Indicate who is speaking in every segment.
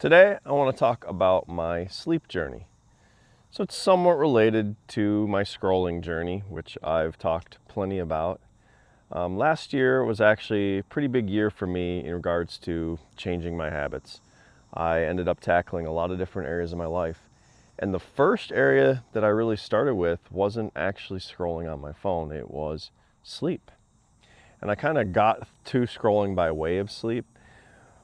Speaker 1: Today, I want to talk about my sleep journey. So it's somewhat related to my scrolling journey, which I've talked plenty about. Last year was actually a pretty big year for me in regards to changing my habits. I ended up tackling a lot of different areas of my life. And the first area that I really started with wasn't actually scrolling on my phone, it was sleep. And I kind of got to scrolling by way of sleep.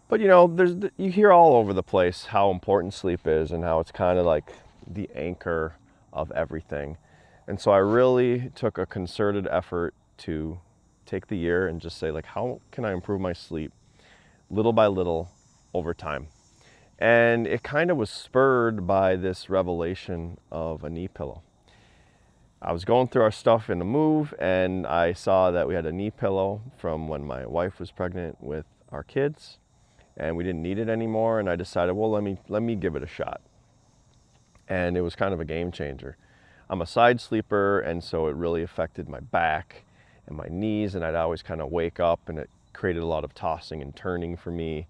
Speaker 1: But you hear all over the place how important sleep is and how it's kind of like the anchor of everything. And so I really took a concerted effort to take the year and just say, like, how can I improve my sleep little by little over time? And it kind of was spurred by this revelation of a knee pillow. I was going through our stuff in the move and I saw that we had a knee pillow from when my wife was pregnant with our kids, and we didn't need it anymore, and I decided, well, let me give it a shot. And it was kind of a game changer. I'm a side sleeper, and so it really affected my back and my knees, and I'd always kind of wake up and it created a lot of tossing and turning for me,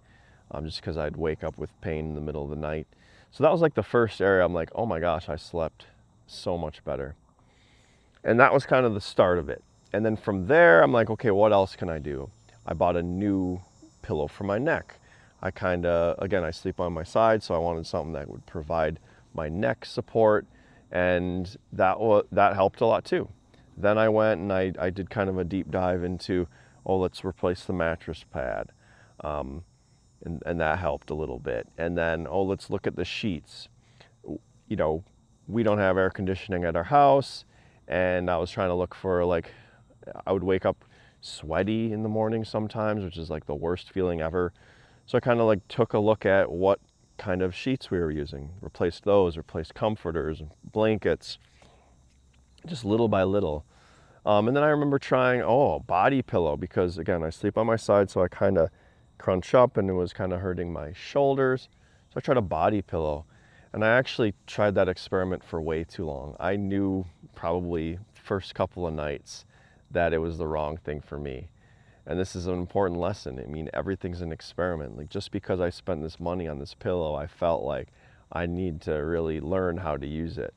Speaker 1: just because I'd wake up with pain in the middle of the night. So that was like the first area. I'm like, oh my gosh, I slept so much better. And that was kind of the start of it. And then from there, I'm like, okay, what else can I do? I bought a new pillow for my neck. I sleep on my side, so I wanted something that would provide my neck support, and that helped a lot too. Then I went and I did kind of a deep dive into, oh, let's replace the mattress pad, and that helped a little bit. And then, oh, let's look at the sheets. We don't have air conditioning at our house, and I was trying to look for, like, I would wake up sweaty in the morning sometimes, which is like the worst feeling ever. So I kind of like took a look at what kind of sheets we were using, replaced comforters, blankets, just little by little. And then I remember trying, a body pillow, because again, I sleep on my side, so I kind of crunch up and it was kind of hurting my shoulders. So I tried a body pillow, and I actually tried that experiment for way too long. I knew probably first couple of nights that it was the wrong thing for me. And this is an important lesson. I mean, everything's an experiment. Like, just because I spent this money on this pillow, I felt like I need to really learn how to use it.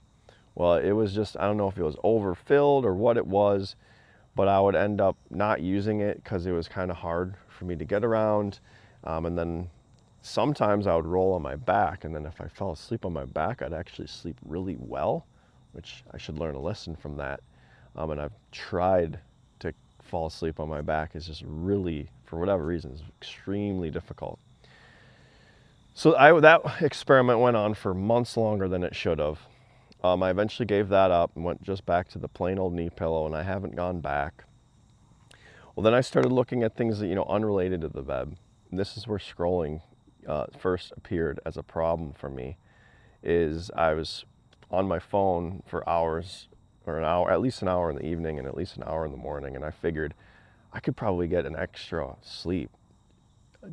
Speaker 1: Well, it was just, I don't know if it was overfilled or what it was, but I would end up not using it because it was kind of hard for me to get around. And then sometimes I would roll on my back, and then if I fell asleep on my back, I'd actually sleep really well, which I should learn a lesson from that. And I've tried to fall asleep on my back. Is just really, for whatever reason, is extremely difficult. So that experiment went on for months longer than it should have. I eventually gave that up and went just back to the plain old knee pillow, and I haven't gone back. Well, then I started looking at things that, unrelated to the bed. And this is where scrolling first appeared as a problem for me. Is I was on my phone for hours, or an hour, at least an hour in the evening and at least an hour in the morning, and I figured I could probably get an extra sleep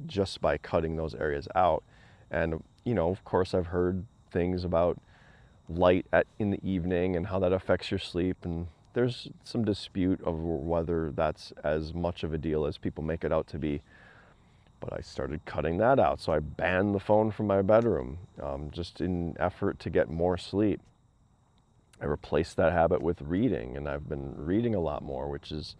Speaker 1: just by cutting those areas out. And of course, I've heard things about light in the evening and how that affects your sleep, and there's some dispute over whether that's as much of a deal as people make it out to be. But I started cutting that out, so I banned the phone from my bedroom, just in effort to get more sleep. I replaced that habit with reading, and I've been reading a lot more, which is,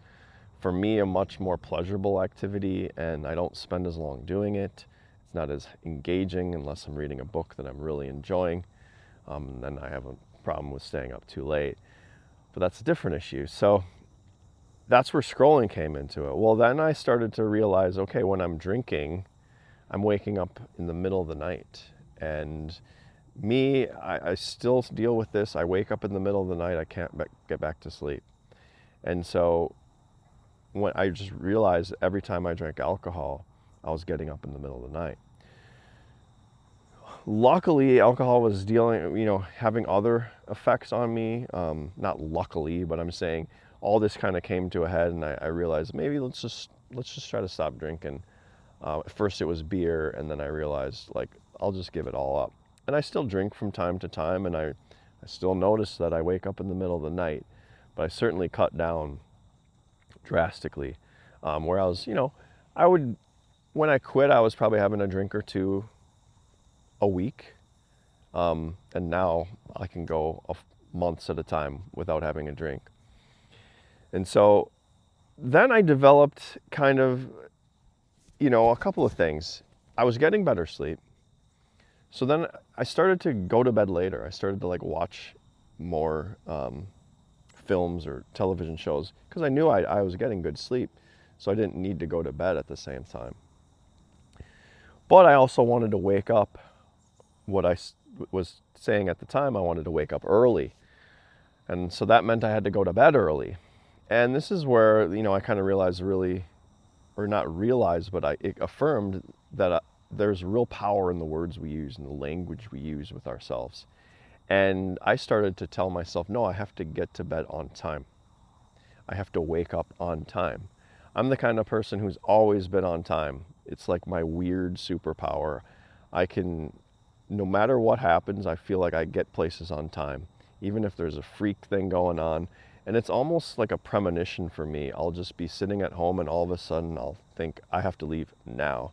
Speaker 1: for me, a much more pleasurable activity, and I don't spend as long doing it. It's not as engaging unless I'm reading a book that I'm really enjoying. Then I have a problem with staying up too late, but that's a different issue. So that's where scrolling came into it. Well, then I started to realize, okay, when I'm drinking, I'm waking up in the middle of the night. And I still deal with this. I wake up in the middle of the night, I can't get back to sleep. And so when I just realized every time I drank alcohol, I was getting up in the middle of the night. Luckily, alcohol was having other effects on me. Not luckily, but I'm saying all this kind of came to a head, and I realized maybe let's just try to stop drinking. At first it was beer, and then I realized, like, I'll just give it all up. And I still drink from time to time, and I still notice that I wake up in the middle of the night, but I certainly cut down drastically. Whereas, when I quit, I was probably having a drink or two a week. And now I can go months at a time without having a drink. And so then I developed kind of, a couple of things. I was getting better sleep. So then I started to go to bed later. I started to watch more films or television shows because I knew I was getting good sleep. So I didn't need to go to bed at the same time. But I also wanted to wake up. What I was saying at the time, I wanted to wake up early. And so that meant I had to go to bed early. And this is where, I kind of realized or not realized, but it affirmed that there's real power in the words we use and the language we use with ourselves. And I started to tell myself, no, I have to get to bed on time. I have to wake up on time. I'm the kind of person who's always been on time. It's like my weird superpower. No matter what happens, I feel like I get places on time, even if there's a freak thing going on. And it's almost like a premonition for me. I'll just be sitting at home and all of a sudden I'll think I have to leave now.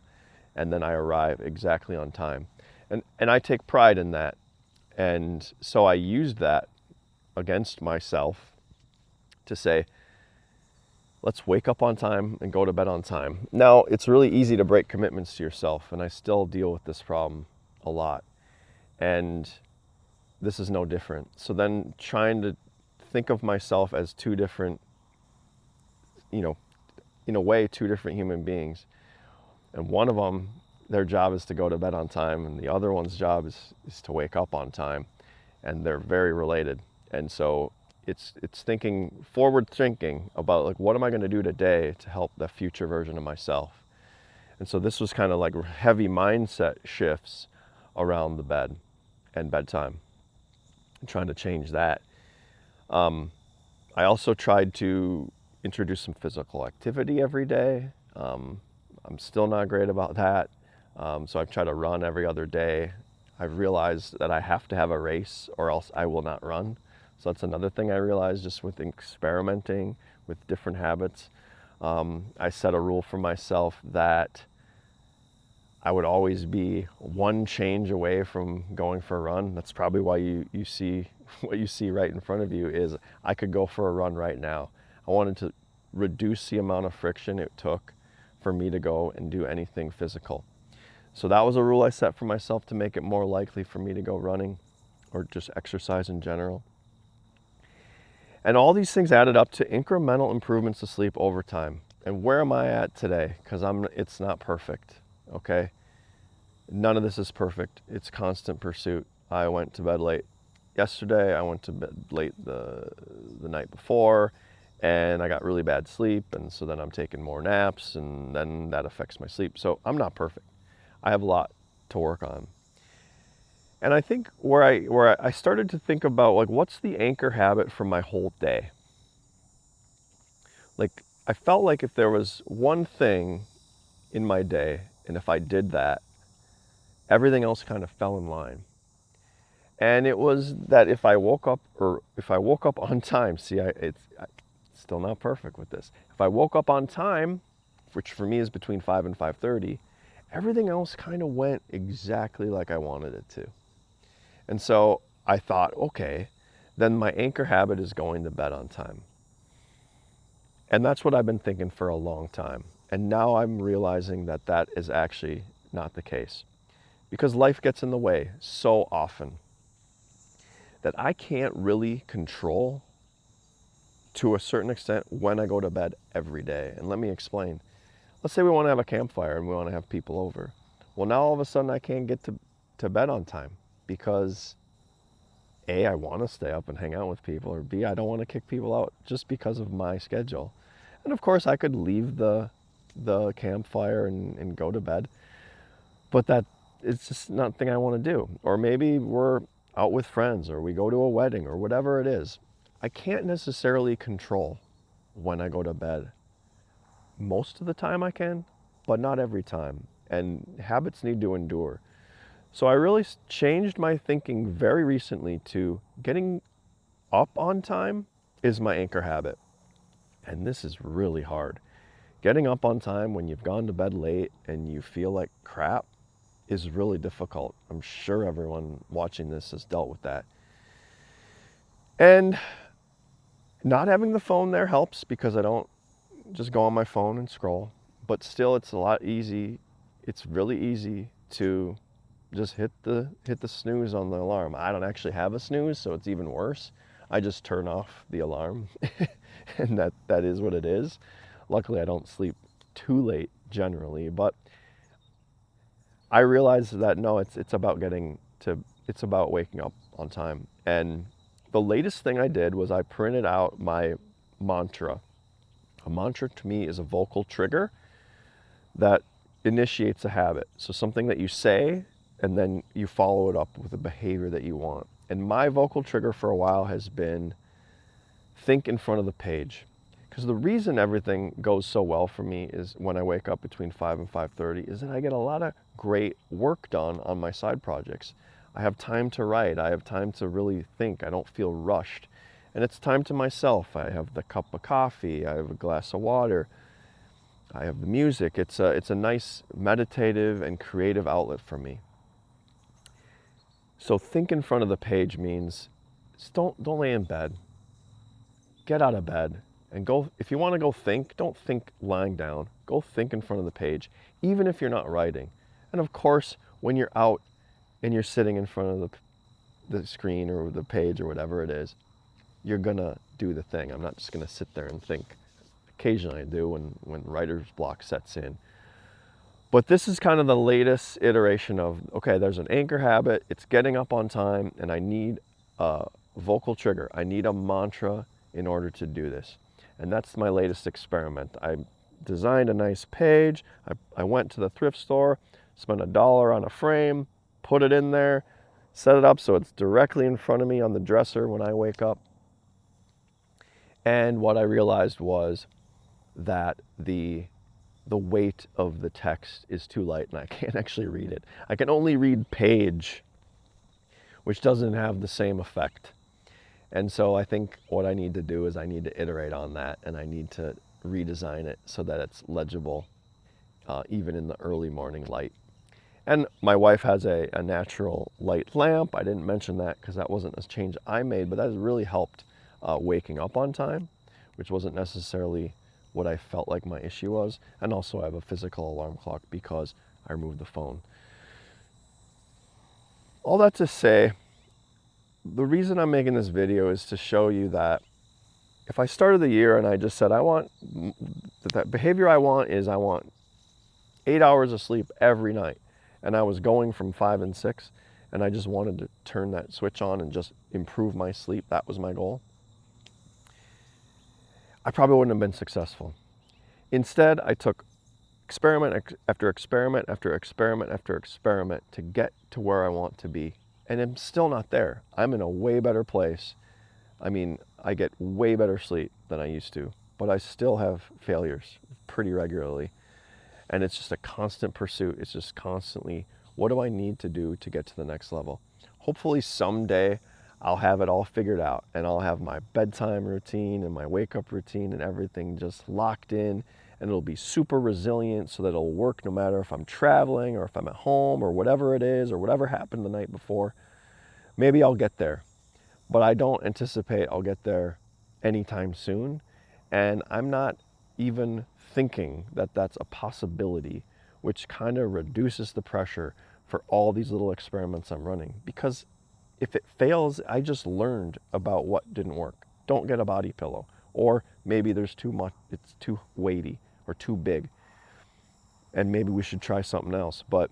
Speaker 1: And then I arrive exactly on time. And I take pride in that. And so I used that against myself to say, let's wake up on time and go to bed on time. Now, it's really easy to break commitments to yourself, and I still deal with this problem a lot. And this is no different. So then trying to think of myself as two different, in a way, two different human beings. And one of them, their job is to go to bed on time, and the other one's job is to wake up on time. And they're very related. And so it's forward thinking about what am I going to do today to help the future version of myself. And so this was kind of like heavy mindset shifts around the bed and bedtime, and trying to change that. I also tried to introduce some physical activity every day. I'm still not great about that. So I've tried to run every other day. I've realized that I have to have a race or else I will not run. So that's another thing I realized just with experimenting with different habits. I set a rule for myself that I would always be one change away from going for a run. That's probably why you see what you see right in front of you is I could go for a run right now. I wanted to reduce the amount of friction it took for me to go and do anything physical. So that was a rule I set for myself to make it more likely for me to go running or just exercise in general. And all these things added up to incremental improvements to sleep over time. And where am I at today? Because it's not perfect, okay? None of this is perfect. It's constant pursuit. I went to bed late yesterday. I went to bed late the night before, and I got really bad sleep. And so then I'm taking more naps, and then that affects my sleep. So I'm not perfect. I have a lot to work on. And I think where I started to think about what's the anchor habit for my whole day? I felt like if there was one thing in my day, and if I did that, everything else kind of fell in line. And it was that if I woke up on time, it's still not perfect with this. If I woke up on time, which for me is between 5 and 5:30, everything else kind of went exactly like I wanted it to. And so I thought, okay, then my anchor habit is going to bed on time. And that's what I've been thinking for a long time. And now I'm realizing that that is actually not the case. Because life gets in the way so often that I can't really control, to a certain extent, when I go to bed every day. And let me explain. Let's say we want to have a campfire and we want to have people over. Well, now all of a sudden I can't get to bed on time because A, I want to stay up and hang out with people, or B, I don't want to kick people out just because of my schedule. And of course I could leave the campfire and go to bed, but that it's just not the thing I want to do. Or maybe we're out with friends, or we go to a wedding, or whatever it is. I can't necessarily control when I go to bed. Most of the time I can, but not every time. And habits need to endure. So I really changed my thinking very recently to getting up on time is my anchor habit. And this is really hard. Getting up on time when you've gone to bed late and you feel like crap is really difficult. I'm sure everyone watching this has dealt with that. And not having the phone there helps because I don't just go on my phone and scroll, but still it's really easy to just hit the snooze on the alarm. I don't actually have a snooze, so it's even worse. I just turn off the alarm and that is what it is. Luckily I don't sleep too late generally, but I realized that no, it's about it's about waking up on time. And the latest thing I did was I printed out my mantra. A mantra to me is a vocal trigger that initiates a habit. So something that you say and then you follow it up with a behavior that you want. And my vocal trigger for a while has been think in front of the page. Because the reason everything goes so well for me is when I wake up between 5 and 5:30 is that I get a lot of great work done on my side projects. I have time to write. I have time to really think. I don't feel rushed. And it's time to myself. I have the cup of coffee. I have a glass of water. I have the music. It's a nice meditative and creative outlet for me. So think in front of the page means don't lay in bed. Get out of bed and go. If you want to go think, don't think lying down. Go think in front of the page, even if you're not writing. And of course, when you're out and you're sitting in front of the screen or the page or whatever it is, you're gonna do the thing. I'm not just gonna sit there and think. Occasionally I do when writer's block sets in. But this is kind of the latest iteration of, okay, there's an anchor habit, it's getting up on time, and I need a vocal trigger. I need a mantra in order to do this. And that's my latest experiment. I designed a nice page. I went to the thrift store, spent $1 on a frame, put it in there, set it up so it's directly in front of me on the dresser when I wake up. And what I realized was that the weight of the text is too light and I can't actually read it. I can only read page, which doesn't have the same effect. And so I think what I need to do is I need to iterate on that and I need to redesign it so that it's legible even in the early morning light. And my wife has a natural light lamp. I didn't mention that because that wasn't a change I made, but that has really helped waking up on time, which wasn't necessarily what I felt like my issue was. And also I have a physical alarm clock because I removed the phone. All that to say, the reason I'm making this video is to show you that if I started the year and I just said, that behavior I want 8 hours of sleep every night, and I was going from 5 and 6, and I just wanted to turn that switch on and just improve my sleep, that was my goal, I probably wouldn't have been successful. Instead, I took experiment after experiment after experiment after experiment to get to where I want to be. And I'm still not there. I'm in a way better place. I mean, I get way better sleep than I used to, but I still have failures pretty regularly. And it's just a constant pursuit. It's just constantly, what do I need to do to get to the next level? Hopefully someday I'll have it all figured out and I'll have my bedtime routine and my wake up routine and everything just locked in, and it'll be super resilient so that it'll work no matter if I'm traveling or if I'm at home or whatever it is or whatever happened the night before. Maybe I'll get there, but I don't anticipate I'll get there anytime soon. And I'm not even thinking that that's a possibility, which kind of reduces the pressure for all these little experiments I'm running. Because if it fails, I just learned about what didn't work. Don't get a body pillow. Or maybe there's too much, it's too weighty or too big. And maybe we should try something else. But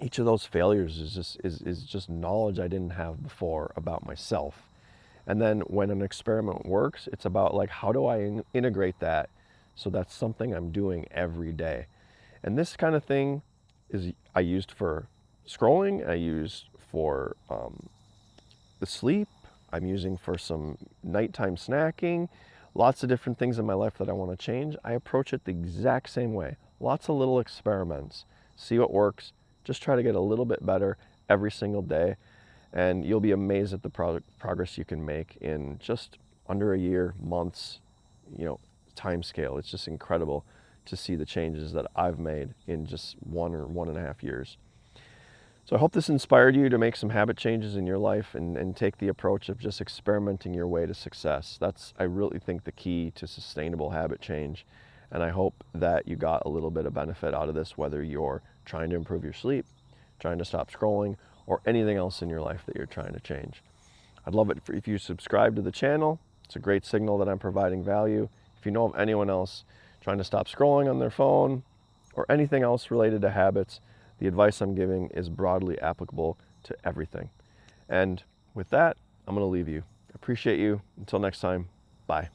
Speaker 1: each of those failures is just knowledge I didn't have before about myself. And then when an experiment works, it's about like, how do I integrate that so that's something I'm doing every day? And this kind of thing is I used for scrolling, I used for the sleep, I'm using for some nighttime snacking, lots of different things in my life that I want to change. I approach it the exact same way. Lots of little experiments, see what works, just try to get a little bit better every single day. And you'll be amazed at the progress you can make in just under a year, months, time scale. It's just incredible to see the changes that I've made in just 1 or 1.5 years. So I hope this inspired you to make some habit changes in your life and take the approach of just experimenting your way to success. That's, I really think, the key to sustainable habit change. And I hope that you got a little bit of benefit out of this, whether you're trying to improve your sleep, trying to stop scrolling, or anything else in your life that you're trying to change. I'd love it if you subscribe to the channel. It's a great signal that I'm providing value. If you know of anyone else trying to stop scrolling on their phone or anything else related to habits, the advice I'm giving is broadly applicable to everything. And with that, I'm going to leave you. Appreciate you. Until next time, bye.